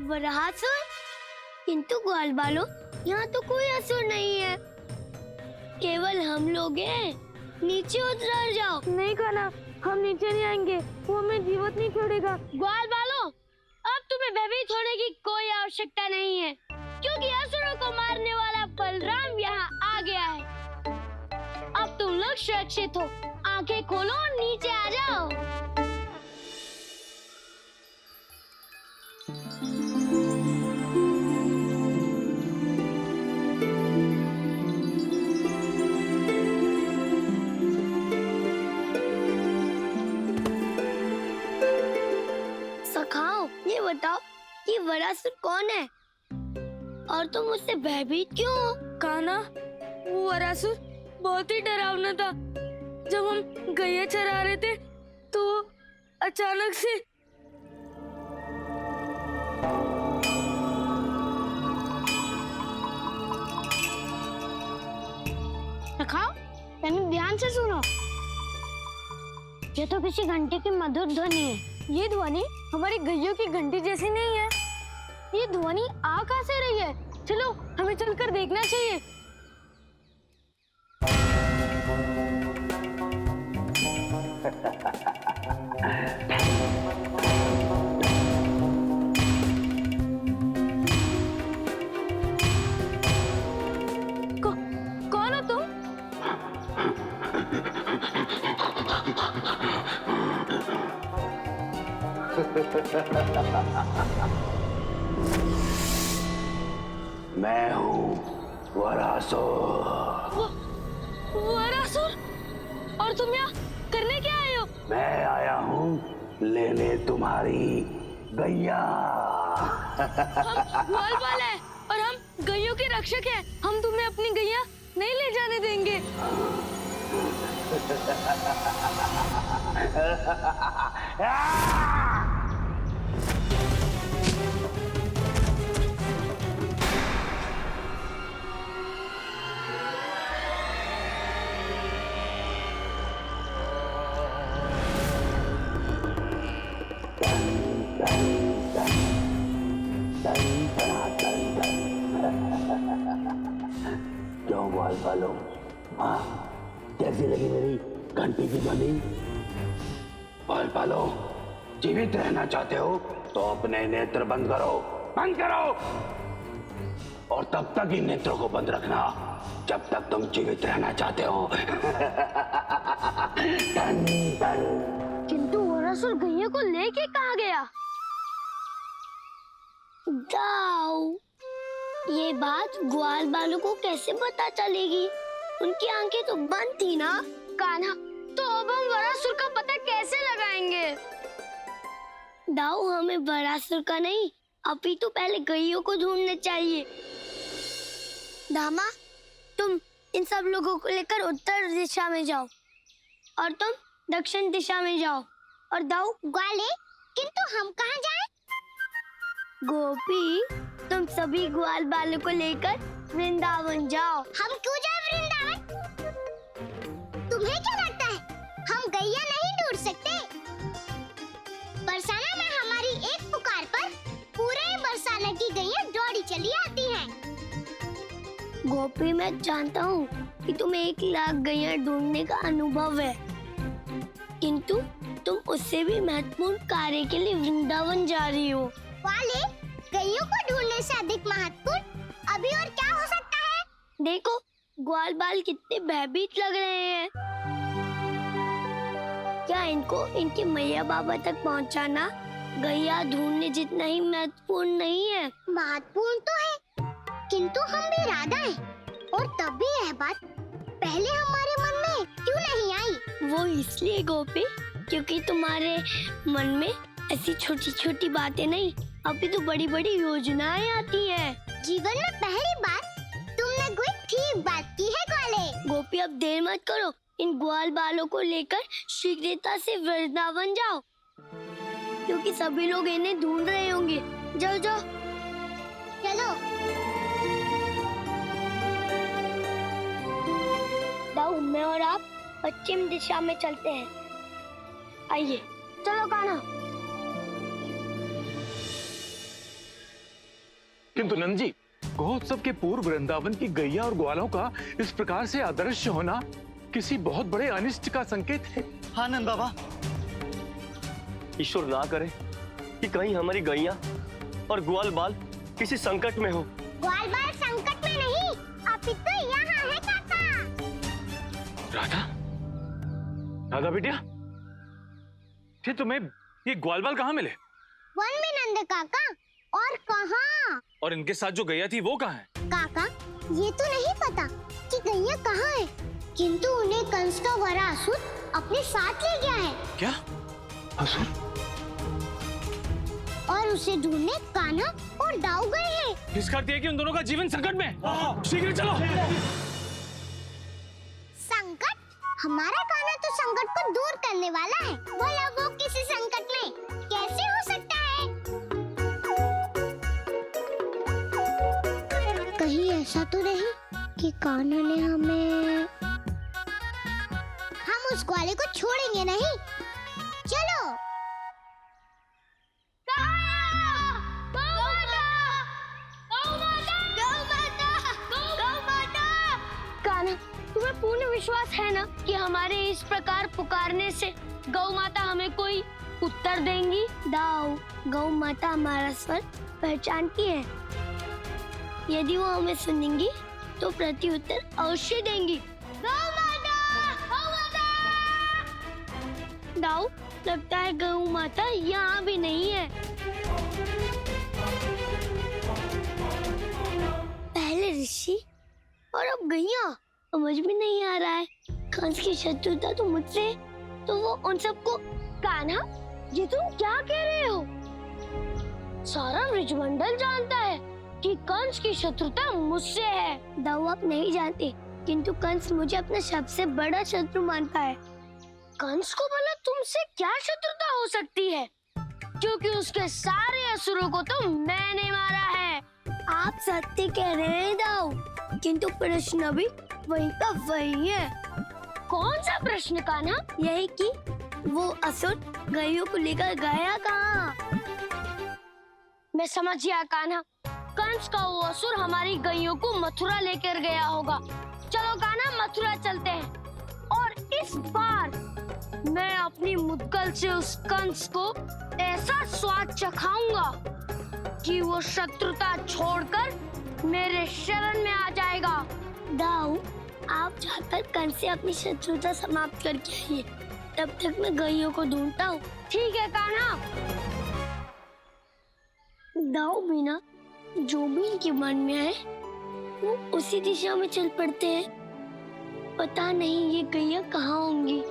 वराहसुर? किंतु ग्वाल बालों, यहाँ तो कोई असुर नहीं है, केवल हम लोग हैं। नीचे उतर जाओ। नहीं कान्हा, हम नीचे नहीं आएंगे, वो हमें जीवित नहीं छोड़ेगा। ग्वाल बालों, अब तुम्हें भयभीत होने की कोई आवश्यकता नहीं है, क्योंकि असुरों को मारने वाला बलराम यहाँ आ गया है। अब तुम लोग सुरक्षित हो। आंखें खोलो और नीचे आ जाओ। सखाओ, ये बताओ कि वरासुर कौन है और तुम उससे भयभीत क्यों हो? कान्हा, वो वरासुर बहुत ही डरावना था। जब हम गैया चरा रहे थे तो वो अचानक से सखाओ, मैंने ध्यान से सुनो। ये तो किसी घंटे की मधुर ध्वनि है। ये ध्वनि हमारी गैयों की घंटी जैसी नहीं है। ये ध्वनि आ कहाँ से रही है? चलो, हमें चलकर देखना चाहिए। कौन हो तुम? मैं हूँ वरासुर। वरासुर? और तुम यहाँ करने क्या आए हो? मैं आया हूँ लेने तुम्हारी गैया। हम ग्वालबाल है और हम गैयों के रक्षक हैं। हम तुम्हें अपनी गैया नहीं ले जाने देंगे। क्यों ग्वाल बालों, हाँ, कैसी लगी मेरी घंटी की ध्वनि? ग्वाल बालों, जीवित रहना चाहते हो तो अपने नेत्र बंद करो, बंद करो, और तब तक इन नेत्रों को बंद रखना जब तक तुम जीवित रहना चाहते हो। टन, टन। किंतु वरासुर गैया को लेके कहाँ गया? दाऊ, ये बात ग्वाल बालों को कैसे पता चलेगी? उनकी आंखें तो बंद थी ना। कान्हा, तो अब हम वरासुर का पता कैसे लगाएंगे? दाऊ, हमें वरासुर का नहीं, अभी तो पहले गैयों को ढूंढना चाहिए। दामा, तुम इन सब लोगों को लेकर उत्तर दिशा में जाओ और तुम दक्षिण दिशा में जाओ। और दाऊ, ग्वाले, किंतु हम कहाँ जाएं? गोपी, तुम सभी ग्वाल बालों को लेकर वृंदावन जाओ। हम क्यों जाए वृंदावन? तुम्हें क्या लगता है हम गैया नहीं ढूंढ सकते? बरसाना में हमारी एक पुकार पर पूरे बरसाना की गैया दौड़ी चली आती हैं। गोपी, मैं जानता हूँ कि तुम्हें 1 लाख गैया ढूंढने का अनुभव है, किंतु तुम उससे भी महत्वपूर्ण कार्य के लिए वृंदावन जा रही हो। वाले, गैयों को ढूंढने से अधिक महत्वपूर्ण अभी और क्या हो सकता है? देखो, ग्वाल बाल कितने भयभीत लग रहे हैं। क्या इनको इनके मैया बाबा तक पहुंचाना गैया ढूंढने जितना ही महत्वपूर्ण नहीं है? महत्वपूर्ण तो है, किंतु हम भी राधा हैं, और तब भी यह बात पहले हमारे मन में क्यों नहीं आई? वो इसलिए गोपी, क्योंकि तुम्हारे मन में ऐसी छोटी छोटी बातें नहीं, अभी तो बड़ी बड़ी योजनाएं आती हैं। जीवन में पहली बार तुमने कोई ठीक बात की है ग्वाले। गोपी, अब देर मत करो, इन ग्वाल बालों को लेकर शीघ्रता से वृंदावन जाओ, क्योंकि सभी लोग इन्हें ढूंढ रहे होंगे। जाओ जाओ, चलो। दाऊ, मैं और आप पश्चिम दिशा में चलते हैं। आइए, चलो कान्हा। किंतु नंद जी, महोत्सव के पूर्व वृंदावन की गैया और ग्वालों का इस प्रकार से अदृश्य होना किसी बहुत बड़े अनिष्ट का संकेत है। हाँ नंद बाबा, ईश्वर ना करे कि कहीं हमारी गैया और ग्वाल बाल किसी संकट में हो। ग्वाल बाल संकट में नहीं, अपितु यहाँ है काका। राधा, राधा बिटिया, फिर तुम्हें ये ग्वाल बाल कहाँ मिले? वन में नंद काका। और कहाँ? और इनके साथ जो गैया थी वो कहाँ है? काका, ये तो नहीं पता कि गैया कहाँ है, किंतु उन्हें कंस का वरा असुर अपने साथ ले गया है। क्या? असुर? और उसे ढूंढने कान्हा और दाऊ गए हैं। इसका अर्थ है कि उन दोनों का जीवन संकट में है। शीघ्र चलो। संकट? हमारा कान्हा तो संकट को दूर करने वाला है। भला वो किसी संकट में कैसे हो सकता है? कहीं ऐसा तो नहीं कि कान्हा ने हमें... हम उस ग्वाले को छोड़ेंगे नहीं। चलो। कान्हा, तुम्हें पूर्ण विश्वास है ना कि हमारे इस प्रकार पुकारने से गौ माता हमें कोई उत्तर देंगी? दाऊ, गौ माता हमारा स्वर पहचानती है। यदि वो हमें सुनेंगी तो प्रत्युत्तर अवश्य देंगी। गौ माता! गौ माता! दाऊ, लगता है गौ माता यहाँ भी नहीं है। पहले ऋषि और अब गैया, समझ में नहीं आ रहा है। कंस की शत्रुता तो मुझसे, तो वो उन सबको... कान्हा, ये तुम क्या कह रहे हो? सारा ब्रजमंडल जानता है कि कंस की शत्रुता मुझसे है। दाऊ, आप नहीं जानते, किंतु कंस मुझे अपना सबसे बड़ा शत्रु मानता है। कंस को भला तुमसे क्या शत्रुता हो सकती है? क्योंकि उसके सारे असुरों को तो मैंने मारा है। आप सत्य कह रहे हैं दाऊ, किंतु प्रश्न भी वही का वही है। कौन सा प्रश्न कान्हा? यही कि वो असुर गैयों को लेकर गया कहाँ? मैं समझ गया कान्हा, कंस का वो असुर हमारी गैयों को मथुरा लेकर गया होगा। चलो कान्हा, मथुरा चलते हैं और इस बार मैं अपनी मुद्गल से उस कंस को ऐसा स्वाद चखाऊंगा कि वो शत्रुता छोड़कर मेरे शरण में आ जाएगा। दाऊ, आप जाकर कंस से अपनी शत्रुता समाप्त करके आइए, तब तक मैं गैयों को ढूंढता हूँ। ठीक है कान्हा। दाऊ बिना जो भी इनके मन में है वो उसी दिशा में चल पड़ते हैं। पता नहीं ये गैया कहाँ होंगी।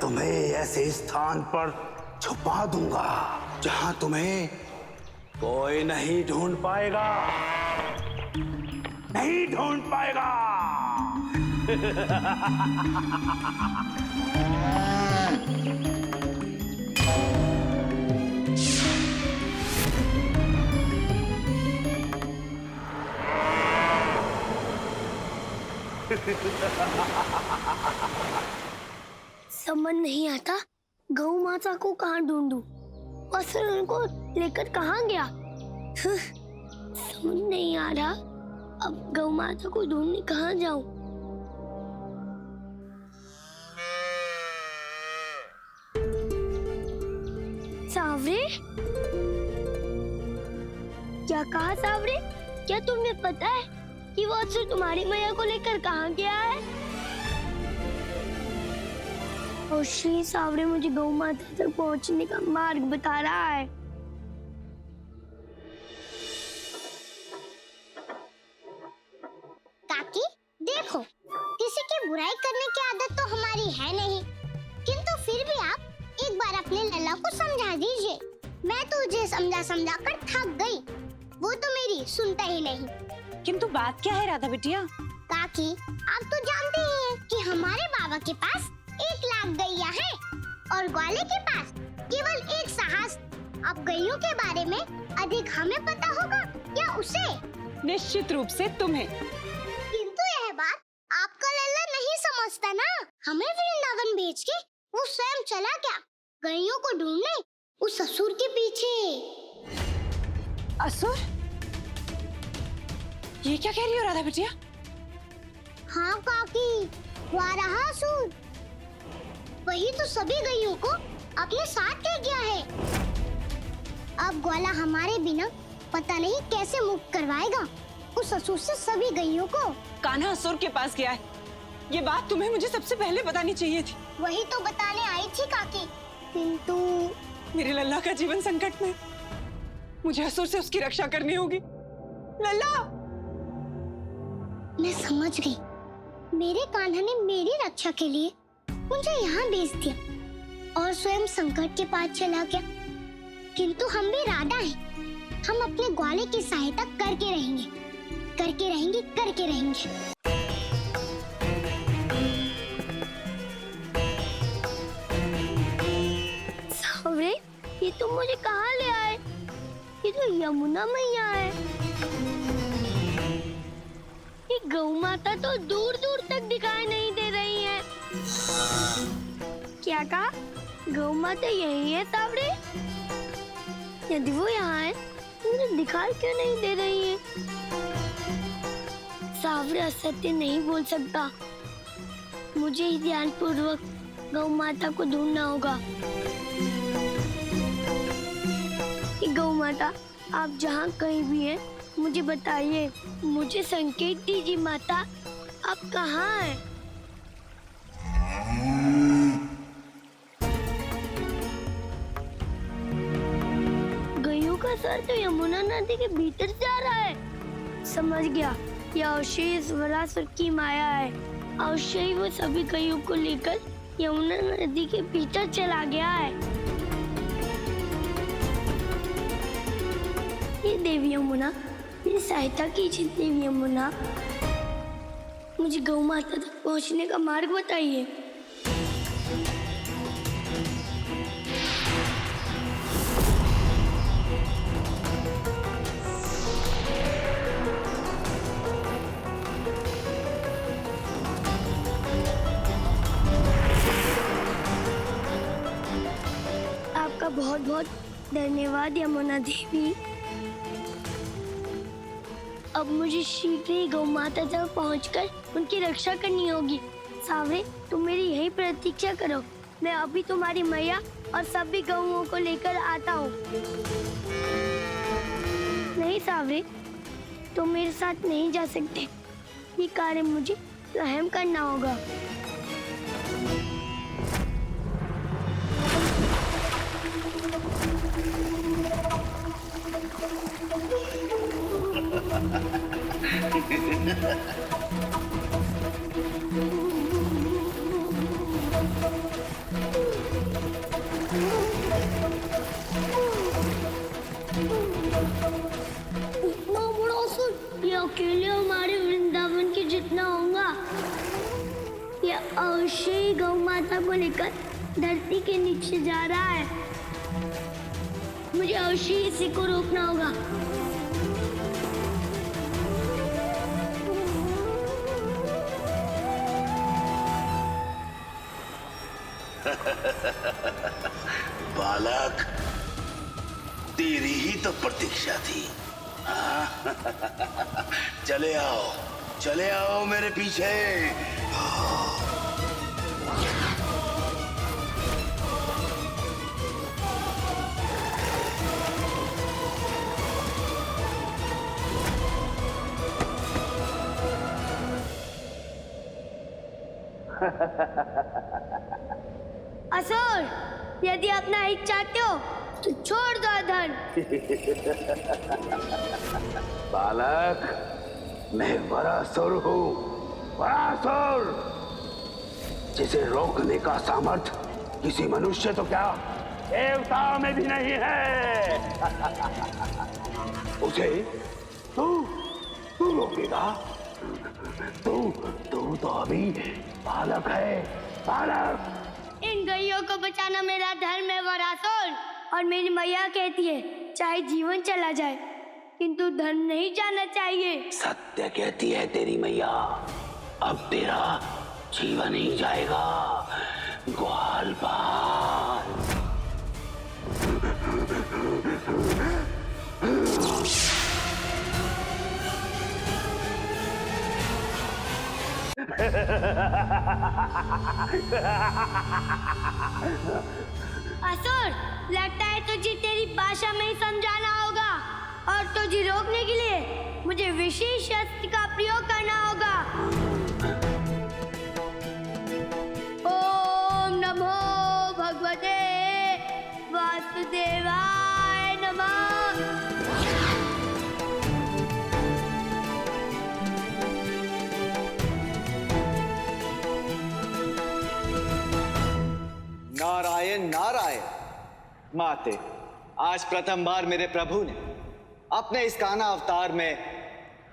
तुम्हें ऐसे स्थान पर छुपा दूंगा जहां तुम्हें कोई नहीं ढूंढ पाएगा, नहीं ढूंढ पाएगा। समझ नहीं आता गौ माता को कहाँ ढूंढूं, असुर उनको लेकर कहाँ गया। समझ नहीं आ रहा अब गौ माता को ढूंढने कहाँ जाऊं। सावरे, क्या कहा सावरे? क्या तुम्हें पता है कि वो असुर तुम्हारी मैया को लेकर कहाँ गया है? और श्री सावरे मुझे गौ माता तक पहुंचने का मार्ग बता रहा है। काकी, देखो, किसी की बुराई करने की आदत तो हमारी है नहीं, किंतु फिर भी आप एक बार अपने लल्ला को समझा दीजिए। मैं तुझे समझा समझा कर थक गई, वो तो मेरी सुनता ही नहीं। किंतु बात क्या है राधा बिटिया? काकी, आप तो जानते ही हैं कि हमारे बाबा के पास 1 लाख गैया है और ग्वाले के पास केवल 1 साहस। अब गैयों के बारे में अधिक हमें पता होगा या उसे? निश्चित रूप से तुम्हें। किंतु यह बात आपका लल्ला नहीं समझता ना। हमें वृंदावन भेज के वो स्वयं चला क्या गैयों को ढूंढने उस ससुर के पीछे। असुर? ये क्या कह रही हो राधा बिटिया? हाँ काकी, वाराहासुर। वही तो सभी गैयों को अपने साथ ले गया है। अब ग्वाला हमारे बिना पता नहीं कैसे मुक्त करवाएगा उस ससुर से सभी गैयों को। कान्हा असुर के पास गया है, ये बात तुम्हें मुझे सबसे पहले बतानी चाहिए थी। वही तो बताने आई थी काकी, किंतु मेरे लल्ला का जीवन संकट में, मुझे असुर से उसकी रक्षा करनी होगी। लल्ला! मैं समझ गई, मेरे कान्हा ने मेरी रक्षा के लिए मुझे यहाँ भेज दिया और स्वयं संकट के पास चला गया। किंतु हम भी राधा हैं, हम अपने ग्वाले की सहायता करके रहेंगे, करके रहेंगे, करके रहेंगे। सावरे, ये तुम मुझे कहाँ ले आए? ये तो यमुना मैया है। ये गौ माता तो दूर दूर तक दिखाई नहीं दे रही है। क्या कहा? गौ माता यही है सावरे? यदि वो यहाँ है तो मुझे दिखाई क्यों नहीं दे रही है? सावरे असत्य नहीं बोल सकता, मुझे ही ध्यान पूर्वक गौ माता को ढूंढना होगा। गौ माता, आप जहाँ कहीं भी हैं मुझे बताइए, मुझे संकेत दीजिए माता, आप कहाँ हैं? गैयों का सर तो यमुना नदी के भीतर जा रहा है। समझ गया, यह अवश्य इस वरासुर की माया है। अवश्य ही वो सभी गैयों को लेकर यमुना नदी के भीतर चला गया है। ये देवी यमुना, मेरी सहायता कीजिए देवी यमुना, मुझे गौ माता तक पहुंचने का मार्ग बताइए। आपका बहुत बहुत धन्यवाद यमुना देवी। अब मुझे शीघ्र ही गौ माता तक पहुंचकर उनकी रक्षा करनी होगी। सावरे, तुम मेरी यही प्रतीक्षा करो, मैं अभी तुम्हारी मैया और सभी गौओं को लेकर आता हूँ। नहीं सावरे, तुम मेरे साथ नहीं जा सकते, ये कार्य मुझे स्वयं करना होगा। इतना बड़ा असुर, ये अकेले हमारे वृंदावन के जितना होगा। ये अवश्य ही गौ माता को लेकर धरती के नीचे जा रहा है। मुझे अवश्य इसी को रोकना होगा। बालक, तेरी ही तो प्रतीक्षा थी। चले आओ मेरे पीछे। असुर, यदि अपना हित चाहते हो तो छोड़ दो धन। बालक, मैं वरासुर हूँ, वरासुर, जिसे रोकने का सामर्थ्य किसी मनुष्य तो क्या देवताओं में भी नहीं है। उसे तू रोकेगा? तू तो अभी बालक है, बालक। इन गैयों को बचाना मेरा धर्म है वरासुर, और मेरी मैया कहती है चाहे जीवन चला जाए किंतु धर्म नहीं जाना चाहिए। सत्य कहती है तेरी मैया, अब तेरा जीवन ही जाएगा ग्वालपाल। असुर, लगता है तुझे तेरी भाषा में ही समझाना होगा, और तुझे रोकने के लिए मुझे विशेष अस्त्र का प्रयोग करना होगा। ओम नमो भगवते वासुदेवाय नमः। नारायण नारायण। माते, आज प्रथम बार मेरे प्रभु ने अपने इस कान्हा अवतार में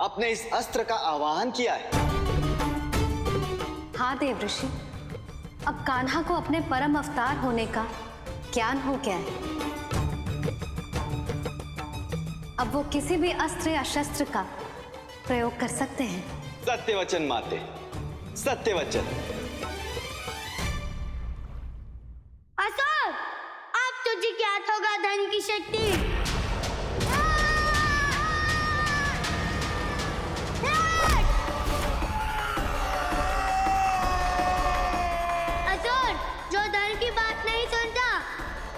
अपने इस अस्त्र का आवाहन किया है। हाँ देव ऋषि, अब कान्हा को अपने परम अवतार होने का ज्ञान हो गया है। अब वो किसी भी अस्त्र या शस्त्र का प्रयोग कर सकते हैं। सत्य वचन माते, सत्य वचन। असुर, अब तुझे ज्ञात होगा धन की शक्ति। असुर, जो धन की बात नहीं सुनता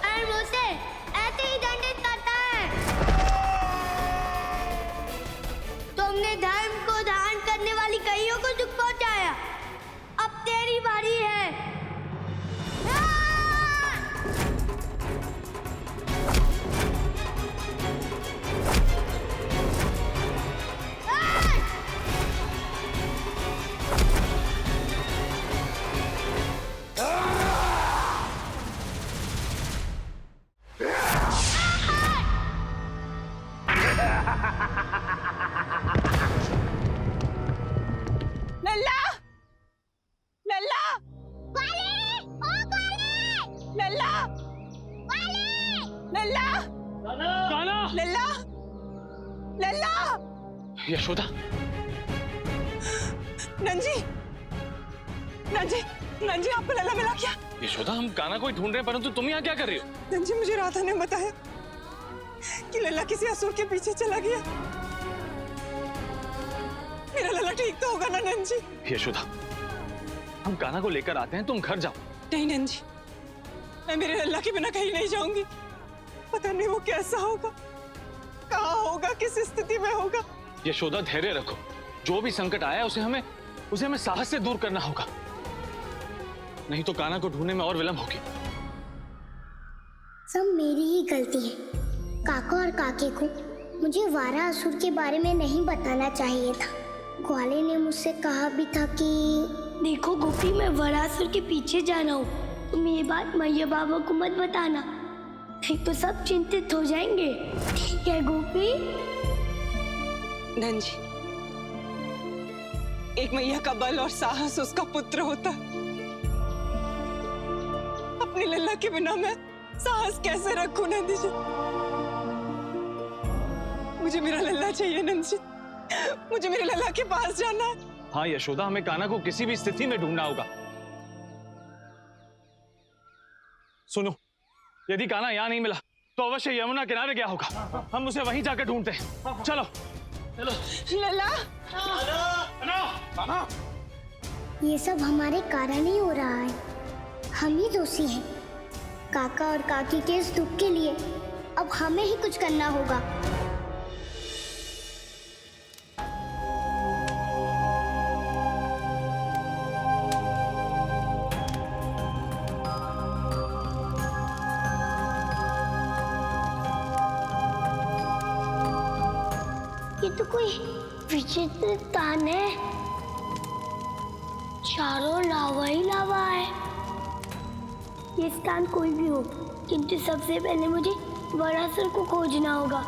और मुझसे ऐसे ही दंडित करता है। तुमने धर्म को धारण करने वाली कईयों को दुख पहुंचाया, अब तेरी बारी है। लल्ला, लल्ला, लल्ला, लल्ला, कान्हा! लल्ला, लल्ला। यशोदा! नंजी, नंजी, नंजी, आपको लल्ला मिला क्या? यशोदा, हम कान्हा को ही ढूंढ रहे हैं, परंतु तुम यहाँ क्या कर रही हो? नंजी, मुझे राधा ने बताया कि लल्ला किसी असुर के पीछे चला गया। मेरा लल्ला ठीक तो होगा ना नंजी? यशोदा, हम कान्हा को लेकर आते हैं, तुम घर जाओ। नहीं नंजी, मैं मेरे लल्ला के बिना कहीं नहीं जाऊंगी। पता नहीं वो कैसा होगा, कहाँ होगा, किस स्थिति में होगा। यशोदा, धैर्य रखो। जो भी संकट आया उसे हमें साहस से दूर करना होगा, नहीं तो कान्हा को ढूंढने में और विलंब होगी। सब मेरी ही गलती है। काका और काके को मुझे वारा असुर के बारे में नहीं बताना चाहिए था। ग्वाले ने मुझसे कहा भी था कि देखो गोपी, मैं वरासुर के पीछे जाना हूँ, तुम ये बात मैया बाबा को मत बताना, नहीं तो सब चिंतित हो जाएंगे। ठीक है गोपी? नंजी, एक मैया का बल और साहस उसका पुत्र होता है। अपने लल्ला के बिना मैं साहस कैसे रखूं नंदी जी? मुझे मेरा लल्ला चाहिए नंदी, मुझे मेरे लल्ला के पास जाना है। हाँ यशोदा, हमें कान्हा को किसी भी स्थिति में ढूंढना होगा। सुनो, यदि कान्हा यहाँ नहीं मिला तो अवश्य यमुना किनारे गया होगा। हम उसे वहीं जाकर ढूंढते हैं। चलो चलो। लल्ला, ये सब हमारे कारण ही हो रहा है। हम ही दोषी हैं। काका और काकी के इस दुख के लिए अब हमें ही कुछ करना होगा। ये तो कोई विचित्र स्थान है, चारों लावा ही लावा है। ये स्थान कोई भी हो, किंतु सबसे पहले मुझे वरासुर को खोजना होगा।